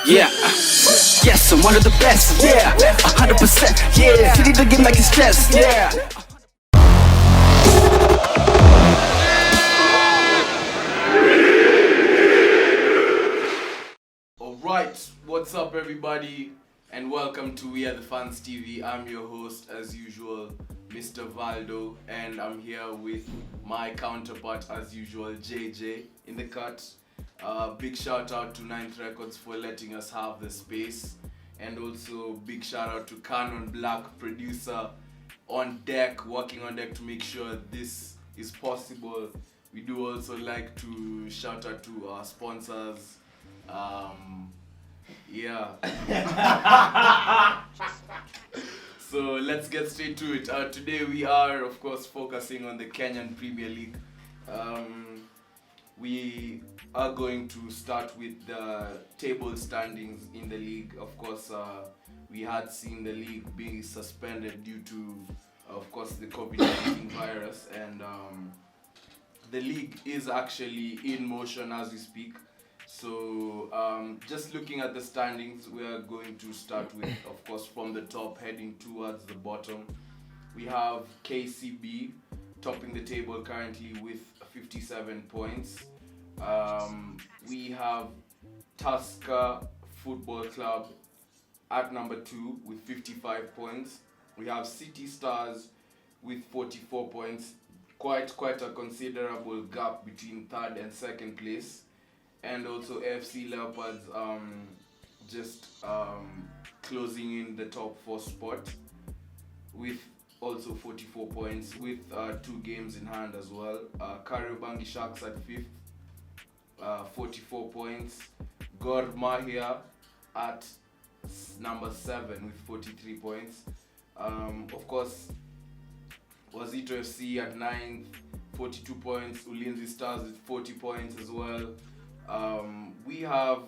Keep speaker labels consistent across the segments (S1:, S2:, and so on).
S1: Yeah. Yes, I'm one of the best. Yeah. 100%. Yeah. City to get like his chest. Yeah.
S2: Alright, what's up everybody, and welcome to We Are The Fans TV. I'm your host as usual, Mr. Valdo, and I'm here with my counterpart as usual, JJ in the cut. Big shout out to Ninth Records for letting us have the space, and also big shout out to Canon Black, producer on deck, working on deck to make sure this is possible. We do also like to shout out to our sponsors. Yeah. So let's get straight to it. Today we are, of course, focusing on the Kenyan Premier League. We are going to start with the table standings in the league. Of course, we had seen the league being suspended due to, of course, the COVID-19 virus, and the league is actually in motion as we speak. So just looking at the standings, we are going to start with, of course, from the top heading towards the bottom. We have KCB topping the table currently with 57 points. We have Tusker Football Club at number 2 with 55 points. We have City Stars with 44 points. Quite a considerable gap between third and second place. And also AFC Leopards just closing in the top 4 spot with also 44 points with 2 games in hand as well. Kariobangi Sharks at 5th, 44 points. Gor Mahia at number 7 with 43 points. Of course, Wazito FC at 9th, 42 points. Ulinzi Stars with 40 points as well. We have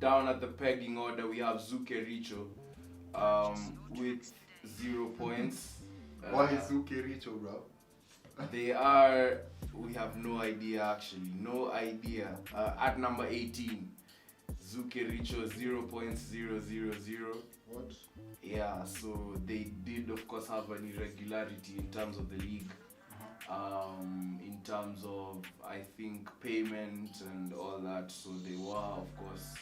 S2: down at the pegging order, we have Zuke Richo with 0 points.
S3: Why is Zuke Richo, bro?
S2: We have no idea actually, no idea. At number 18, Zuke Richo 0.000.
S3: What?
S2: Yeah, so they did of course have an irregularity in terms of the league. In terms of, I think, payment and all that, so they were, of course,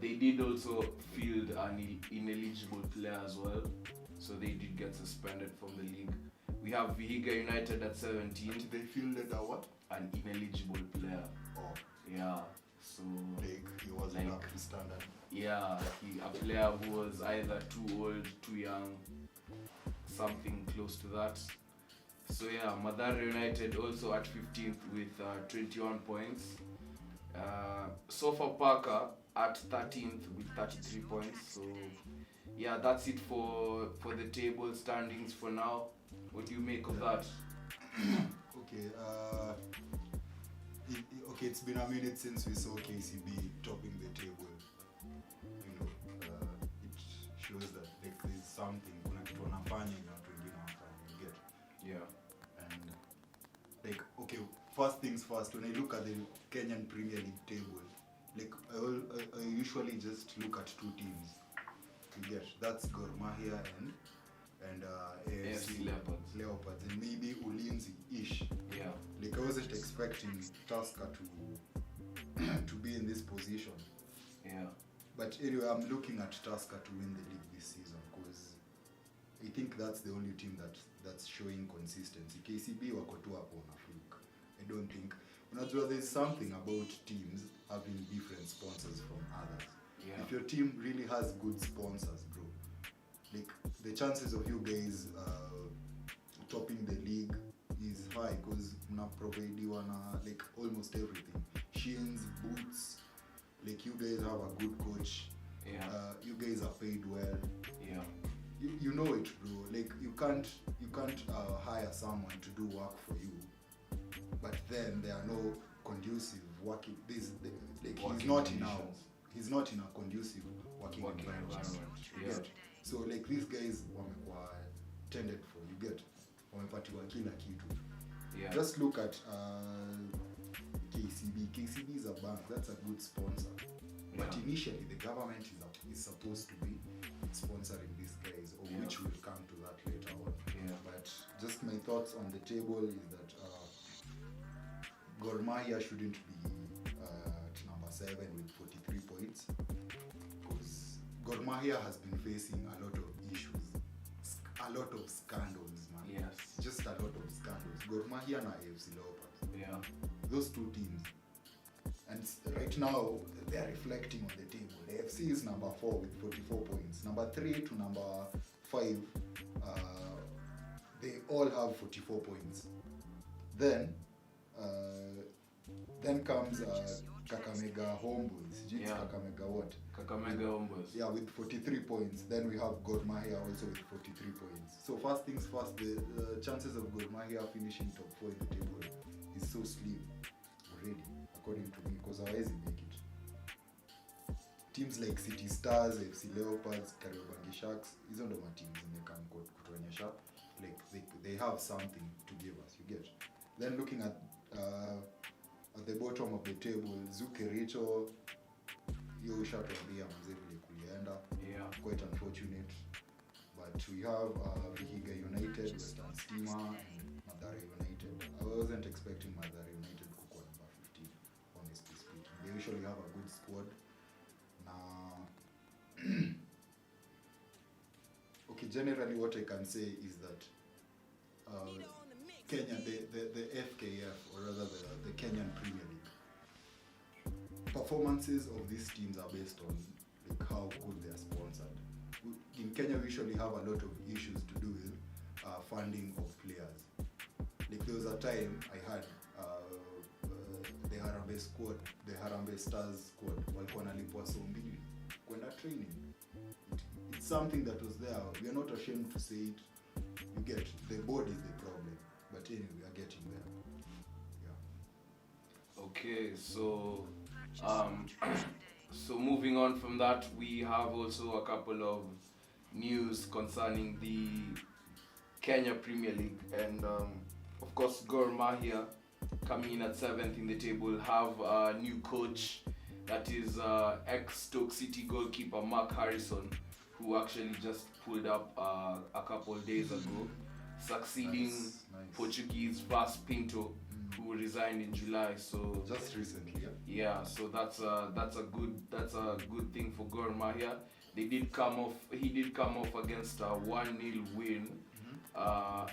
S2: they did also field an ineligible player as well, so they did get suspended from the league. We have Vihiga United at 17.
S3: Did they fielded a what?
S2: An ineligible player.
S3: Oh.
S2: Yeah, so
S3: he wasn't up to standard.
S2: Yeah, a player who was either too old, too young, something close to that. So yeah, Mathare United also at 15th with 21 points. Sofapaka at 13th with 33 points. So yeah, that's it for the table standings for now. What do you make of that?
S3: Okay, it's been a minute since we saw KCB topping the table. You know, it shows that like there's something kuna kitu wanafanya na watu wengine hawafanyi, you get.
S2: Yeah.
S3: And like, okay, first things first, when I look at the Kenyan Premier League table, like I usually just look at 2 teams. You get, that's Gor Mahia and AFC Leopards, and maybe Ulinzi-ish.
S2: Yeah.
S3: Like I wasn't expecting Tusker to be in this position.
S2: Yeah.
S3: But anyway, I'm looking at Tusker to win the league this season because I think that's the only team that's showing consistency. KCB wako tu hapo na fluke. I don't think. Unajua, there's something about teams having different sponsors from others.
S2: Yeah.
S3: If your team really has good sponsors, bro, like the chances of you guys topping the league is high because mna provide like almost everything. Sheens, boots, like you guys have a good coach.
S2: Yeah.
S3: You guys are paid well.
S2: Yeah.
S3: You know it, bro. Like you can't hire someone to do work for you, but then there are no conducive working. He's not in a conducive working environment.
S2: Yeah.
S3: So like these guys wamekuwa tended for, you get, wamepatiwa kila kitu.
S2: Yeah.
S3: Just look at KCB. KCB is a bank. That's a good sponsor. initially the government is supposed to be sponsoring these guys, or which we'll come to that later on. But just my thoughts on the table is that Gor Mahia shouldn't be at number 7 with 43 points, because Gor Mahia has been facing a lot of issues, a lot of scandals, man.
S2: Yes.
S3: Just a lot of scandals. Gor Mahia and AFC Leopards.
S2: Yeah.
S3: Those two teams. And right now, they are reflecting on the table. The AFC is number 4 with 44 points. Number 3 to number 5, they all have 44 points. Then comes Kakamega Homeboys.
S2: Yeah.
S3: Kakamega what?
S2: Kakamega Homeboys.
S3: Yeah, with 43 points. Then we have Gor Mahia also with 43 points. So first things first, the chances of Gor Mahia finishing top 4 in the table is so slim already, according to me, because hawezi make it. Teams like City Stars, FC Leopards, Kariobangi Sharks, hizo ndo mateams zimekam kutuonyesha like they have something to give us, you get. Then looking at the bottom of the table, Zukericho, hiyo ushatuambia manze vile kulienda.
S2: Yeah.
S3: Quite unfortunate. But we have Vihiga United, Western Stima, and Mathare United. I wasn't expecting Mathare United to go number 15, honestly speaking. They usually have a good squad. Now, okay, generally what I can say is that Kenya, the FKF, or rather the Kenyan Premier League, performances of these teams are based on like how good they are sponsored. In Kenya, we usually have a lot of issues to do with funding of players. Like there was a time I had the Harambee squad, the Harambee Stars squad, walikuwa wanalipwa so mbili kwenda training. It's something that was there. We are not ashamed to say it. You get, the board is the problem, but anyway, we are getting there. Yeah.
S2: Okay, so so moving on from that, we have also a couple of news concerning the Kenya Premier League, and of course Gor Mahia, coming in at 7th in the table, have a new coach, that is ex-Stoke City goalkeeper Mark Harrison, who actually just pulled up a couple days ago, succeeding
S3: Nice.
S2: Portuguese Vas Pinto, who resigned in July. So
S3: Just recently, yeah.
S2: yeah, so that's a good thing for Gor Mahia. He did come off against a 1-0 win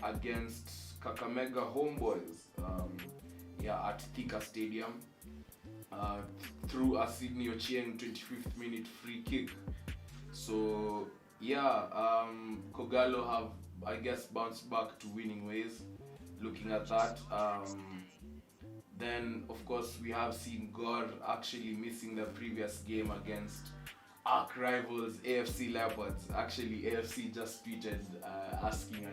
S2: against Kakamega Homeboys at Thika Stadium through a Sydney Ochieng 25th minute free kick. So yeah, Kogalo have, I guess, bounced back to winning ways. Looking at that, then of course we have seen Gor actually missing the previous game against arch rivals AFC Leopards. Actually, AFC just tweeted asking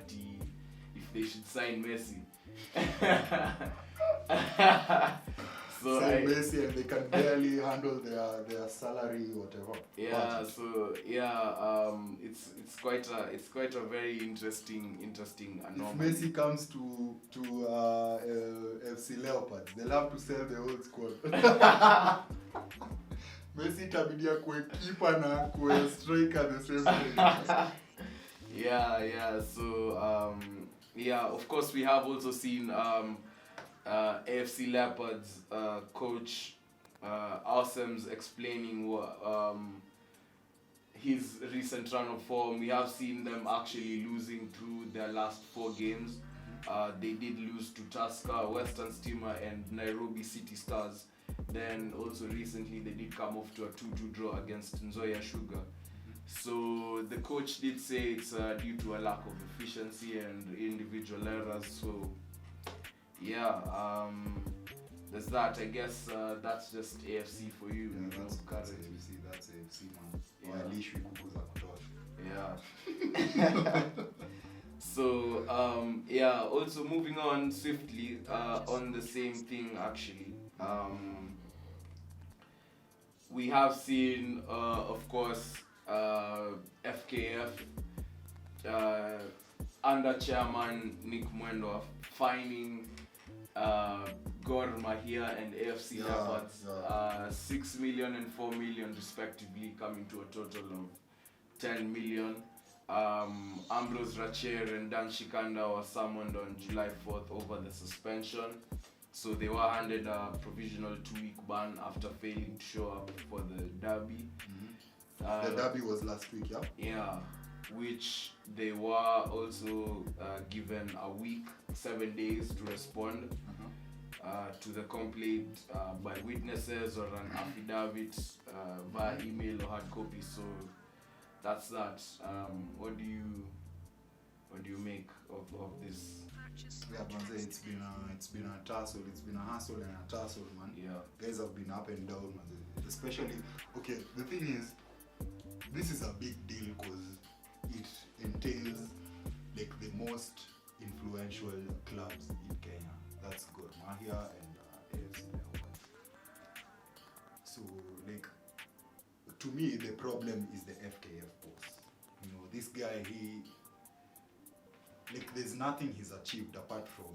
S2: if they should sign Messi. So
S3: Sign Messi and they can barely handle their salary, whatever.
S2: yeah,
S3: budget.
S2: so yeah, it's quite a very interesting
S3: If
S2: anomaly.
S3: Messi comes to FC Leopards, they'll have to sell the whole squad. Messi tabidia kwe keeper na kwe striker the same time.
S2: Yeah. So of course we have also seen AFC Leopards coach Awesom's explaining his recent run of form. We have seen them actually losing through their last 4 games. They did lose to Tusker, Western Stima, and Nairobi City Stars. Then also recently they did come off to a 2-2 draw against Nzoia Sugar. So the coach did say it's due to a lack of efficiency and individual errors. So yeah, there's that. I guess that's just AFC for you.
S3: Yeah,
S2: you know,
S3: that's
S2: currently.
S3: AFC, that's AFC, man.
S2: Yeah.
S3: Or at least we kuku za kutosha.
S2: Yeah. So also moving on swiftly on the same thing actually. We have seen of course FKF under chairman Nick Mwendwa fining Gor Mahia and AFC
S3: Yeah,
S2: Leopards.
S3: yeah.
S2: 6 million and 4 million respectively, coming to a total of 10 million. Ambrose Racher and Dan Shikanda were summoned on July 4th over the suspension. So they were handed a provisional 2-week ban after failing to show up for the derby.
S3: The derby was last week, yeah?
S2: Yeah, which they were also given a week, 7 days to respond to the complaint by witnesses or an affidavit via email or hard copy. So that's that. What do you make of this?
S3: Yeah, manze, it's been a tussle, it's been a hustle and a tussle, man.
S2: Yeah.
S3: Guys have been up and down, man. Especially, okay, the thing is, this is a big deal because it entails like the most influential clubs in Kenya. That's Gor Mahia and AFC Leopards. So, like, to me, the problem is the FKF boss. You know, this guy, there's nothing he's achieved apart from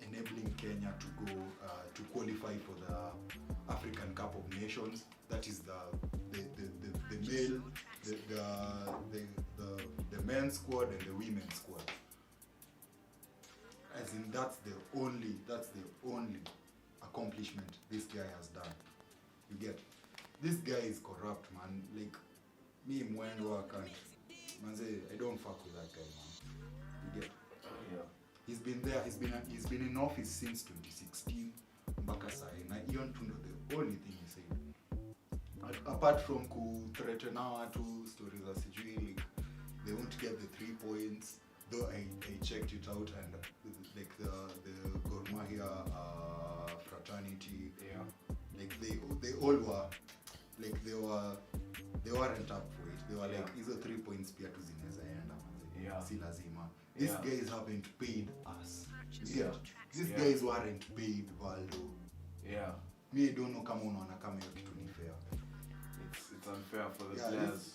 S3: enabling Kenya to go to qualify for the African Cup of Nations. That is the male, the men's squad and the women's squad. As in, that's the only accomplishment this guy has done. You get? This guy is corrupt, man. Like, me, Mwendo, I don't fuck with that guy, man. You get?
S2: Yeah.
S3: He's been there. He's been in office since 2016. Mpaka sai. Na hiyo tu ndo the only thing he said. Apart from threaten watu stories za sijui, like they won't get the 3 points. Though I checked it out and like the Gor Mahia fraternity,
S2: Yeah.
S3: like they all were like they weren't up for it. They were like, hizo 3 points pia tu zinaweza enda, manze.
S2: Yeah.
S3: Si lazima. These
S2: Yeah.
S3: guys haven't paid us. You
S2: Yeah.
S3: get? These
S2: Yeah.
S3: guys weren't paid, Valdo.
S2: Yeah.
S3: Me, I don't know kama unaona kama hiyo kitu ni fair.
S2: It's unfair for the
S3: Yeah,
S2: players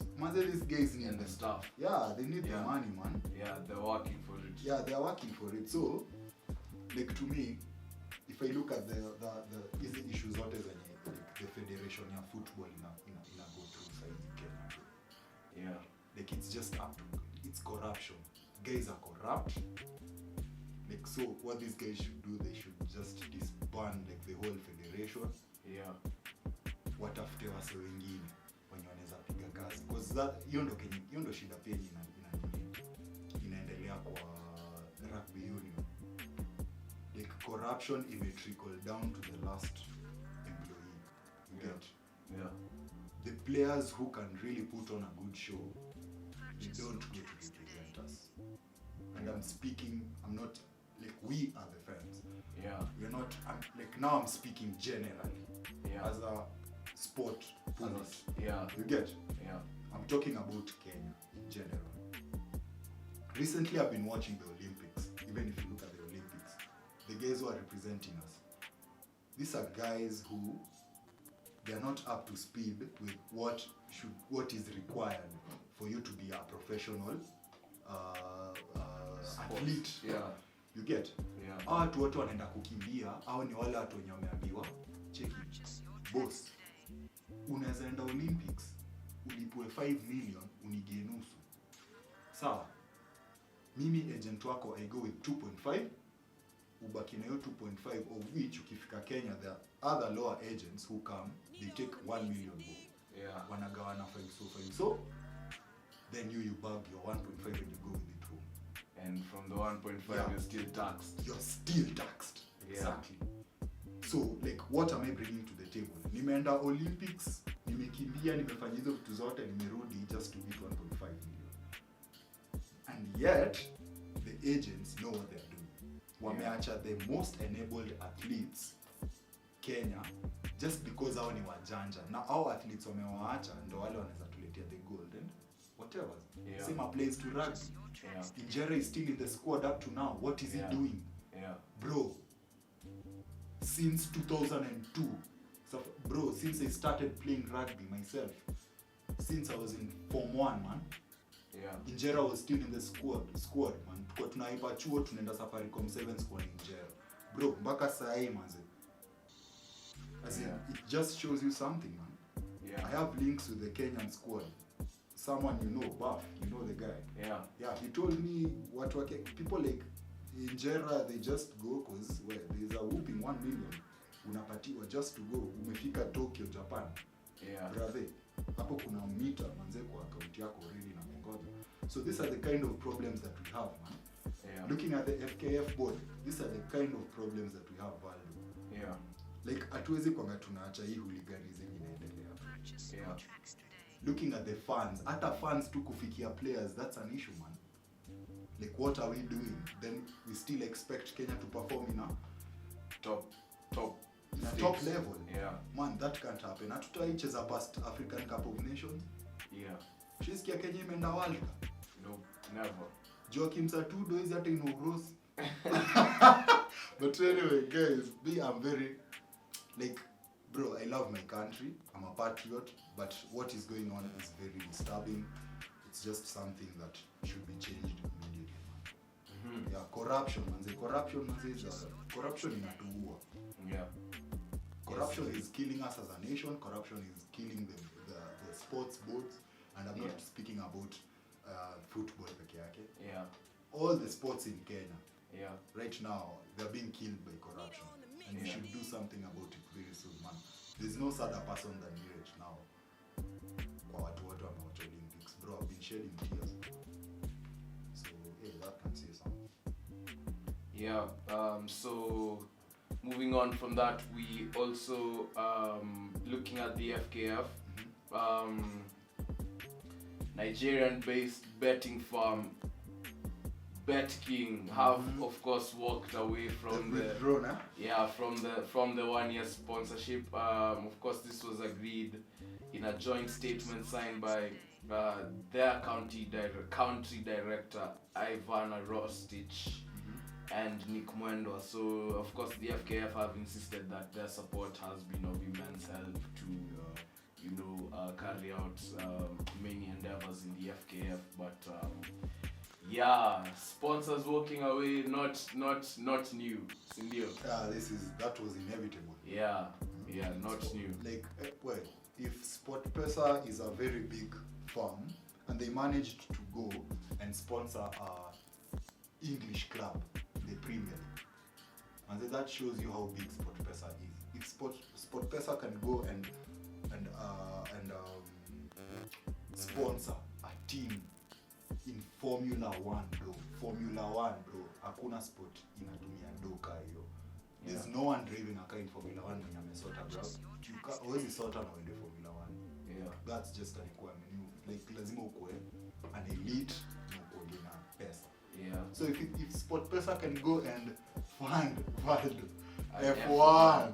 S3: these guys need
S2: and the
S3: them.
S2: staff.
S3: Yeah, they need the
S2: Yeah.
S3: money, man.
S2: Yeah, they're working for it.
S3: Yeah, they are working for it. So, like, to me, if I look at the easy issues zote zenye like the federation ya football ina go through side in Kenya.
S2: Yeah.
S3: Like, it's just it's corruption. Guys are corrupt. Like, so what these guys should do, they should just disband like the whole federation.
S2: Yeah.
S3: Watafute wase wengine wenye wanaweza piga kazi, because that hiyo ndo shida pia inaendelea kwa rugby union. Like, corruption trickle down to the last employee. You
S2: Yeah.
S3: get?
S2: Yeah.
S3: The players who can really put on a good show, they don't go to represent us. And I'm not like, we are the fans.
S2: Yeah.
S3: We're not like, now I'm speaking generally.
S2: Yeah.
S3: As a sport pundit.
S2: Yeah.
S3: You get?
S2: Yeah.
S3: I'm talking about Kenya in general. Recently, I've been watching the Olympics. Even if you look at the Olympics, the guys who are representing us, these are guys who they're not up to speed with what is required for you to be a professional athlete.
S2: Yeah.
S3: You get?
S2: Yeah.
S3: Hawa watu wote wanaenda kukimbia au ni wale watu wenye wameambiwa cheki boss, unaweza enda Olympics ulipwe 5 million unigie nusu. Sawa, mimi agent wako I go with 2.5, ubaki na hiyo 2.5, of which ukifika Kenya there are other lower agents who come, they take 1 million bob.
S2: Yeah.
S3: Wanagawana 5 so then you bag your 1.5 and you go with it home.
S2: And from the 1.5
S3: Yeah.
S2: you're still taxed.
S3: You're still taxed.
S2: Yeah.
S3: Exactly. So, like, what am I bringing to the table? Nimeenda Olympics, nimekimbia, nimefanya hizo vitu zote, nimerudi just to beat 1.5 million. And yet, the agents know what they're doing. Wameacha the most enabled athletes Kenya just because hao ni wajanja. Na hao athletes wamewaacha ndo wale wanaweza tuletea the gold and whatever.
S2: Yeah.
S3: Same applies to rugby.
S2: Yeah.
S3: Injera is still in the squad up to now. What is
S2: Yeah.
S3: he doing?
S2: Yeah.
S3: Bro, since 2002, bro, since I started playing rugby myself, since I was in Form 1, man,
S2: Yeah.
S3: Injera was still in the squad, man. Kwa tunaipa chuo, tunaenda Safaricom 7 squad Injera. bro, mpaka saa hii manze. As in, it just shows you something, man.
S2: Yeah.
S3: I have links with the Kenyan squad. Someone you know, Buff, you know the guy.
S2: Yeah.
S3: Yeah, he told me what people like in Jera, they just go because there's a whooping 1 million unapatiwa just to go. Umefika Tokyo, Japan.
S2: Yeah.
S3: Brother, hapo kuna mita manze kwa account yako already na kungoja. So these are the kind of problems that we have, man.
S2: Yeah.
S3: Looking at the FKF board, these are the kind of problems that we have, Valdo.
S2: Yeah.
S3: Like hatuwezi kwanga tunaacha hii hooliganism inaendelea.
S2: Yeah.
S3: Looking at the fans, hata fans tu kufikia players, that's an issue, man. Like what are we doing? Then we still expect Kenya to perform in a
S2: Top
S3: top level.
S2: Yeah.
S3: Man, that can't happen. Hatutaicheza past African Cup of Nations.
S2: Yeah.
S3: Shisikia Kenya imeenda World Cup.
S2: No, never.
S3: Joakim Satudo is hata in Urusi. But anyway, guys, I'm very like, bro, I love my country. I'm a patriot, but what is going on is very disturbing. It's just something that should be changed immediately.
S2: Mm-hmm.
S3: Yeah, corruption is corruption inatuua.
S2: Yeah.
S3: Corruption is killing us as a nation. Corruption is killing the sports boards, and I'm not speaking about football peke yake.
S2: Yeah.
S3: All the sports in Kenya,
S2: Yeah.
S3: right now, they're being killed by corruption, and we should do something about it very soon, man. There's no sadder person than me right now. Kwa watu wote wamewacha Olympics, bro, I've been shedding tears. So, yeah, that can say something.
S2: Yeah. So moving on from that, we also looking at the FKF. Nigerian-based betting firm BetKing have of course walked away from from the 1 year sponsorship. Of course, this was agreed in a joint statement signed by their country director Ivan Rostich and Nick Mwendwa. So of course the FKF have insisted that their support has been of immense help to carry out many endeavors in the FKF. But yeah, sponsors walking away, not new. Sindio?
S3: That was inevitable.
S2: Yeah, not new.
S3: Like, well, if SportPesa is a very big firm and they managed to go and sponsor a English club in the Premier League, and then that shows you how big SportPesa is. If SportPesa can go and sponsor a team in Formula 1, bro, hakuna sport inatumia doka hiyo. There's no one driving a car in Formula 1 mwenye amesota, bro. Always sort na uende Formula 1.
S2: Yeah.
S3: That's just a requirement. Like lazima ukue an elite na ukue na pesa.
S2: Yeah.
S3: So if SportPesa can go and fund F1
S2: F1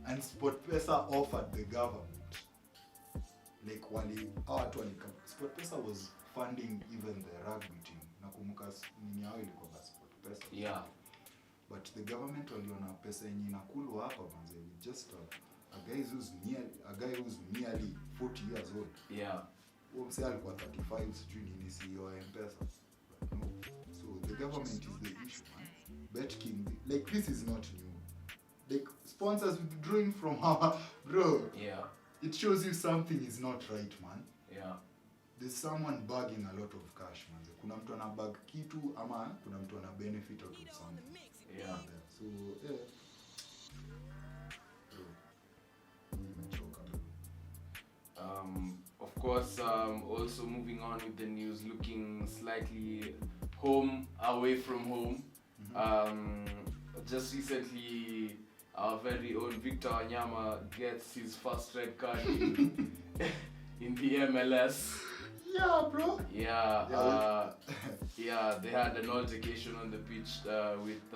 S3: and SportPesa offered the government, like SportPesa was funding even the rugby team. Nakumbuka nini yao ilikuwa SportPesa.
S2: Yeah.
S3: But the government waliona pesa yenye inakulwa hapa manze, just a guy who's nearly 40 years old.
S2: Yeah.
S3: Mse alikuwa 35 sijui nini CEO ya M-Pesa. No. So the government is the issue, man. BetKing, like this is not new. Like sponsors withdrawing from our bro.
S2: Yeah.
S3: It shows you something is not right, man.
S2: Yeah.
S3: There's someone bagging a lot of cash, man. Kuna mtu ana bag kitu ama kuna mtu ana benefit out of something.
S2: Yeah.
S3: So yeah. Bro. Nimechoka, bro.
S2: Of course, also moving on with the news, looking slightly away from home. Just recently, our very own Victor Wanyama gets his first red card in the MLS.
S3: Yeah, bro.
S2: Yeah, they had an altercation on the pitch with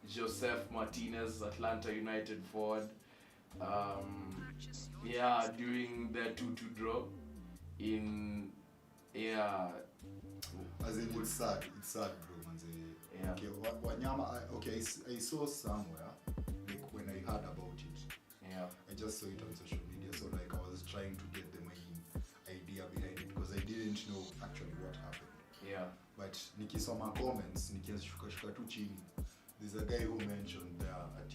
S2: Joseph Martinez, Atlanta United forward. During their 2-2 draw
S3: As in, it's sad, bro, manze.
S2: Yeah.
S3: Okay, Wanyama, I saw somewhere, like when I heard about it.
S2: Yeah.
S3: I just saw it on social media, so like I was trying to get the main idea behind it because I didn't know actually what happened.
S2: Yeah.
S3: But nikisoma comments, nikishuka tu chini, there's a guy who mentioned there that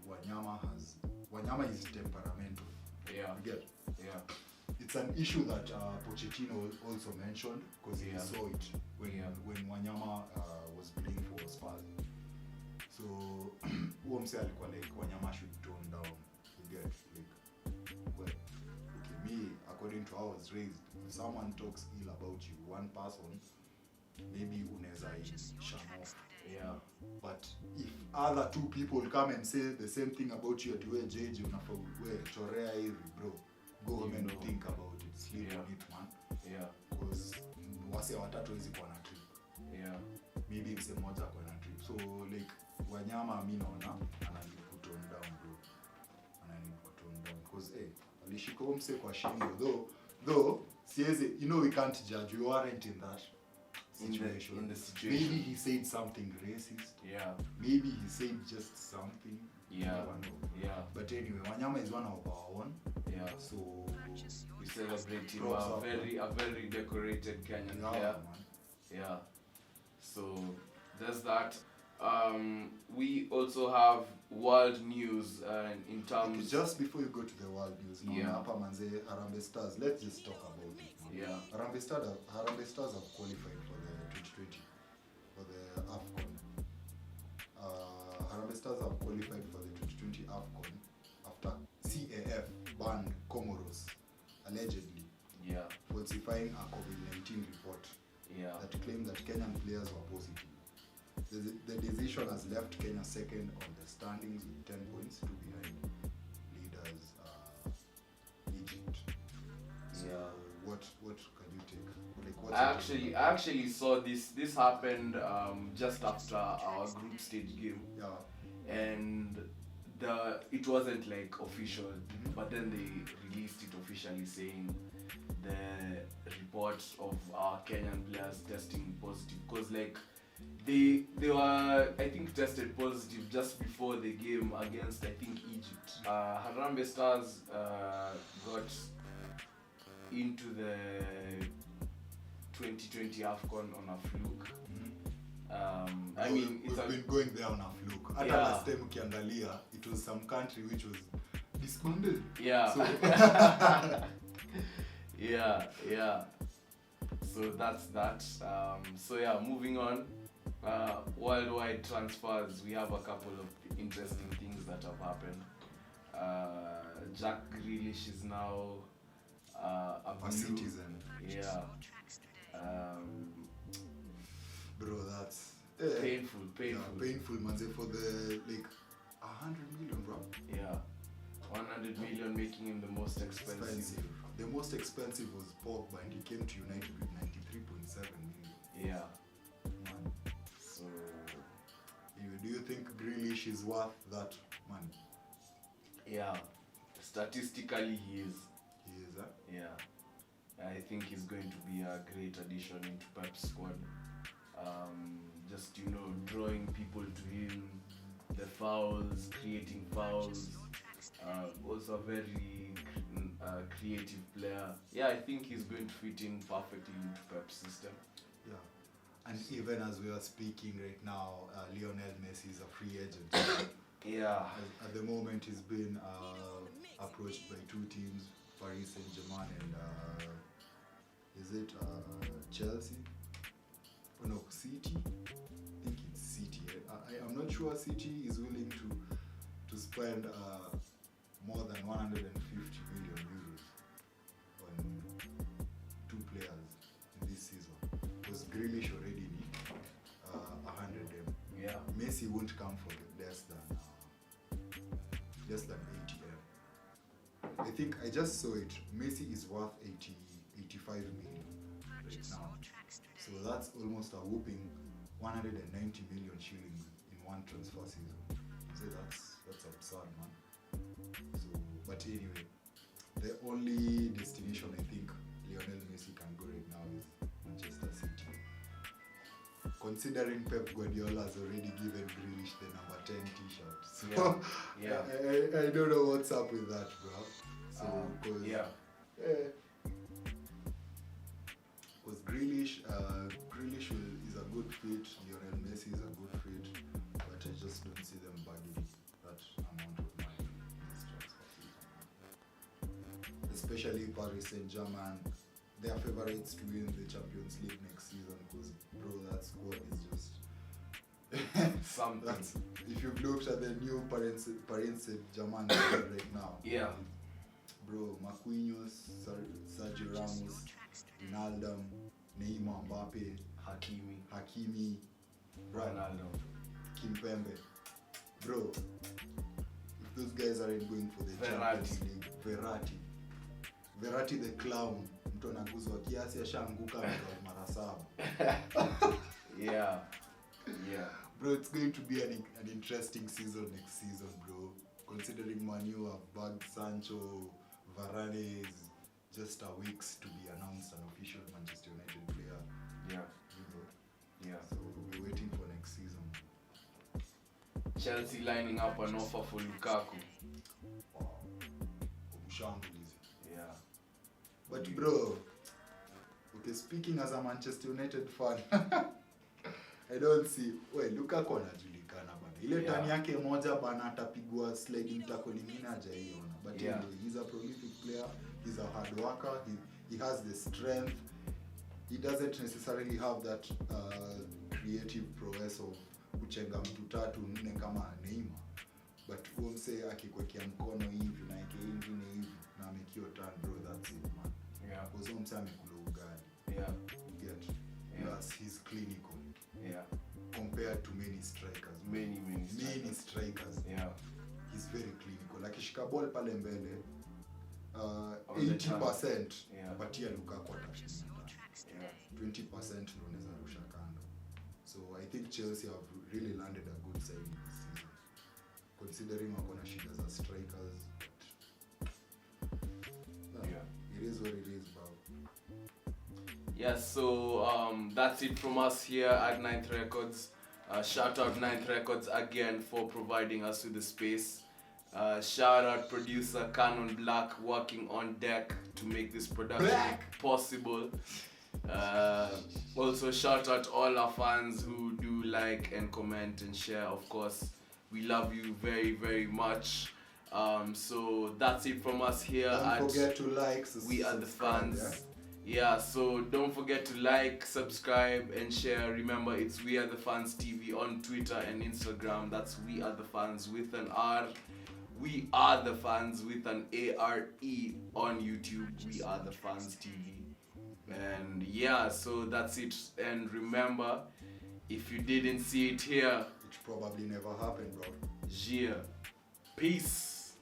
S3: Wanyama is temperamental.
S2: Yeah.
S3: You get?
S2: Yeah.
S3: It's an issue that Pochettino also mentioned because he saw it when Wanyama was playing for Spurs. So Umse alikuwa like Wanyama should tone down. You get? Like, well, okay, me, according to how I was raised, if someone talks ill about you, one person, maybe unaweza shut off.
S2: Yeah.
S3: But if other two people come and say the same thing about you, at where JJ chorea hivi, bro, go home and think about it, sleep on it, man.
S2: Yeah.
S3: Because wase watatu wezi kwa na trip.
S2: Yeah.
S3: Maybe mse mmoja kwa na trip. So like Wanyama mimi naona anani put on down, bro. Anani put on down because alishika mse kwa shingo though siwezi, you know, we can't judge, we aren't in that situation.
S2: In the situation.
S3: Maybe he said something racist.
S2: Yeah.
S3: Maybe he said just something.
S2: Yeah.
S3: Never know.
S2: Yeah.
S3: But anyway, Wanyama is one of our own.
S2: Yeah.
S3: So
S2: we celebrate him,
S3: props
S2: a
S3: up,
S2: very decorated Kenyan
S3: yeah,
S2: player.
S3: man.
S2: Yeah. So there's that. We also have world news in terms.
S3: Okay, just before you go to the world news,
S2: Yeah.
S3: Hapa manze Harambee Stars. Let's just talk about it. Man.
S2: Yeah.
S3: Harambee Stars have qualified for the 2020 for the AFCON. Harambee Stars have qualified for the 2020 AFCON after CAF banned Comoros allegedly
S2: Yeah.
S3: falsifying a COVID-19 report
S2: Yeah.
S3: that claimed that Kenyan players were positive. The decision has left Kenya second on the standings with 10 points, 2 behind leaders Egypt. So
S2: Yeah.
S3: what can you take? Like, what's
S2: I actually saw this happened just after our group stage game,
S3: yeah.
S2: and it wasn't like official, but then they released it officially saying the report of our Kenyan players testing positive, because like they were, I think, tested positive just before the game against, I think, Egypt. Harambee Stars got into the 2020 AFCON on a fluke. I mean,
S3: we've been going there on a fluke. At last time ukiangalia, it was some country which was disbanded.
S2: Yeah.
S3: So
S2: yeah. So that's that. So yeah, moving on. Worldwide transfers, we have a couple of interesting things that have happened. Jack Grealish is now a
S3: a citizen.
S2: Yeah.
S3: Bro, that's
S2: Painful.
S3: Yeah, painful, manze, for the like 100 million, bro.
S2: Yeah. 100 million, making him the most expensive.
S3: The most expensive was Pogba, and he came to United with 93.7 million.
S2: Yeah.
S3: Man.
S2: So
S3: Do you think Grealish is worth that money?
S2: yeah, statistically he is.
S3: He is, huh?
S2: Yeah, I think he's going to be a great addition into Pep's squad. Just, drawing people to him, the fouls, creating fouls. Also a very creative player. Yeah, I think he's going to fit in perfectly into Pep's system.
S3: Yeah. And even as we are speaking right now, Lionel Messi is a free agent.
S2: Yeah.
S3: At the moment, he's been approached by two teams, Paris Saint-Germain and is it Chelsea? Oh no, City. I think it's City. I'm not sure City is willing to spend more than 150 million euros on two players in this season. Because Grealish already need 100 M.
S2: Yeah.
S3: Messi won't come for less than 80 M. I think I just saw it. Messi is worth 85 million right now. So that's almost a whooping 190 million shillings in one transfer season. So that's absurd, man. So, but anyway, the only destination I think Lionel Messi can go right now is Manchester City. Considering Pep Guardiola has already given Grealish the number 10 t-shirt. So
S2: Yeah.
S3: I don't know what's up with that, bro. So, because Grealish is a good fit, Lionel Messi is a good fit, but but I just don't see them bagging that amount of money in this transfer season. Especially Paris Saint-Germain, they are favorites to win the Champions League next season because, bro, that squad is just
S2: Something.
S3: if you've looked at the new Paris Saint-Germain squad right now,
S2: Yeah.
S3: bro, Marquinhos, Sergio Ramos, Ronaldo, Neymar, Mbappe, Hakimi,
S2: Ronaldo.
S3: Kimpembe. Bro, if those guys aren't going for the Champions League, Verratti the clown, mtu anaguzwa kiasi ashaanguka mara 7.
S2: Yeah.
S3: Bro, it's going to be an interesting season next season, bro. Considering Man U have bagged Sancho, Varane is just a weeks to be announced an official Manchester United player.
S2: Yeah.
S3: You know.
S2: Yeah.
S3: So we're waiting for next season.
S2: Chelsea lining up an offer for Lukaku.
S3: Wow. Ubushambulizi.
S2: Yeah.
S3: But bro, okay, speaking as a Manchester United fan, I don't see. Well, Lukaku anajulikana bana. Ile tani yake moja bana atapigwa sliding tackle nyingine hajaiona. But
S2: yeah,
S3: anyway, he's a prolific player. He's a hard worker. He has the strength. He doesn't necessarily have that creative prowess of kuchenga mtu 3-4 kama Neymar. But we'll say akikwekea mkono hivi na yake ingine hivi na amekio turn, bro, that's it, man.
S2: Yeah.
S3: Because one time amekula ugali.
S2: Yeah.
S3: You get.
S2: Yeah.
S3: Plus he's clinical.
S2: Yeah.
S3: Compared to many strikers.
S2: Many
S3: strikers.
S2: Yeah.
S3: He's very clinical. Akishika ball pale mbele,
S2: All the
S3: 80%,
S2: yeah,
S3: but here Lukaku atashinda.
S2: Yeah.
S3: 20% ndo unaweza rusha kando. So I think Chelsea have really landed a good signing this season. Considering wako na shida za strikers. But,
S2: Yeah.
S3: It is what it is, bro.
S2: Yeah, so that's it from us here at Ninth Records. Shout out Ninth Records again for providing us with the space. Shout out producer Canon Black working on deck to make this production possible. Also shout out all our fans who do like and comment and share. Of course, we love you very, very much. So that's it from us here.
S3: Don't forget to like,
S2: We Are The Fans. Yeah, so don't forget to like, subscribe and share. Remember, it's We Are The Fans TV on Twitter and Instagram. That's We Are The Fans with an R. We Are The Fans with an ARE on YouTube. We Are The Fans TV. And yeah, so that's it. And remember, if you didn't see it here,
S3: Which probably never happened, bro.
S2: yeah. Peace.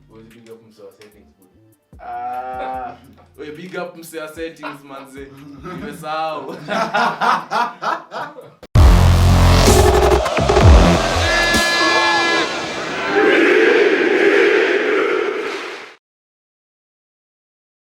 S2: What big up msa settings, bro? Big up msa settings, manze. Nimesahau.